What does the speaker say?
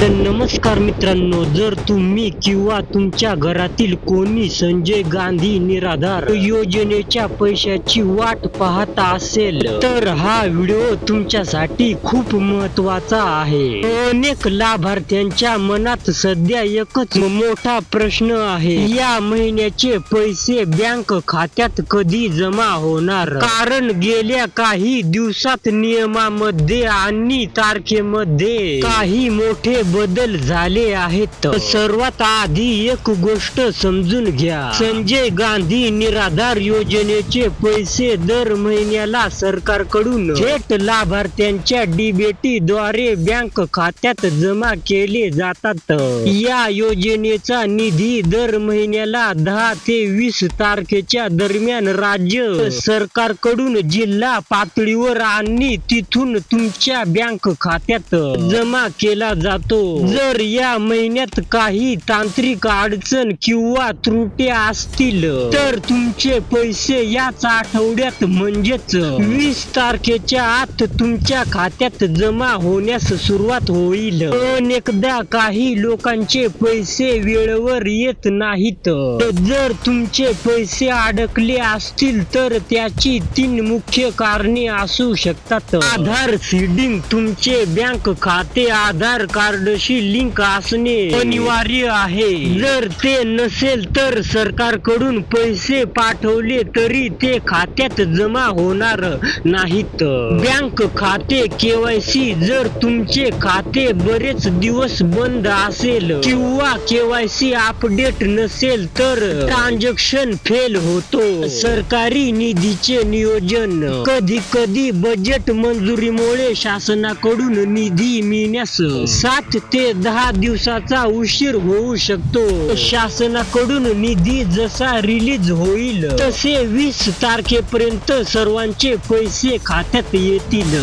नमस्कार मित्रांनो, जर तुम्ही किंवा तुमच्या घरातील कोणी संजय गांधी निराधार योजनेच्या पैशाची वाट पाहत असेल तर हा व्हिडिओ तुमच्यासाठी खूप महत्त्वाचा आहे. अनेक लाभार्थ्यांच्या मनात सध्या एकच मोठा प्रश्न आहे, या महिन्याचे पैसे बँक खात्यात कधी जमा होणार. कारण गेल्या काही दिवसात नियमामध्ये आणि तारखेमध्ये काही मोठे बदल झाले आहेत. सर्वात आधी एक गोष्ट समजून घ्या, संजय गांधी निराधार योजनेचे पैसे दर महिन्याला सरकारकडून थेट लाभार्थ्यांच्या डीबीटी द्वारे बँक खात्यात जमा केले जातात. या योजनेचा निधी दर महिन्याला 10 ते 20 तारखेच्या दरम्यान राज्य सरकारकडून जिल्हा पातळीवर आणि तिथून तुमच्या बँक खात्यात जमा केला जातो. जर या महिन्यात काही तांत्रिक अडचण किंवा त्रुट्या असतील तर तुमचे पैसे याच आठवड्यात म्हणजेच 20 तारखेच्या आत तुमच्या खात्यात जमा होण्यास सुरुवात होईल. अनेकदा काही लोकांचे पैसे वेळेवर येत नाहीत. जर तुमचे पैसे अडकले असतील तर त्याची 3 मुख्य कारणे असू शकतात. आधार सीडिंग, तुमचे बँक खाते आधार कार्डशी लिंक असणे अनिवार्य आहे. जर ते नसेल तर सरकारकडून पैसे पाठवले तरी ते खात्यात जमा होणार नाहीत. बँक खाते केवायसी, जर तुमचे खाते बरेच दिवस बंद असेल किंवा केवायसी अपडेट नसेल तर ट्रान्झॅक्शन फेल होतो. सरकारी निधीचे नियोजन, कधी कधी बजेट मंजुरीमुळे शासनाकडून निधी मिळण्यास 7 ते 10 दिवसाचा उशीर होऊ शकतो. शासनाकडून निधी जसा रिलीज होईल तसे 20 तारखेपर्यंत सर्वांचे पैसे खात्यात येतील.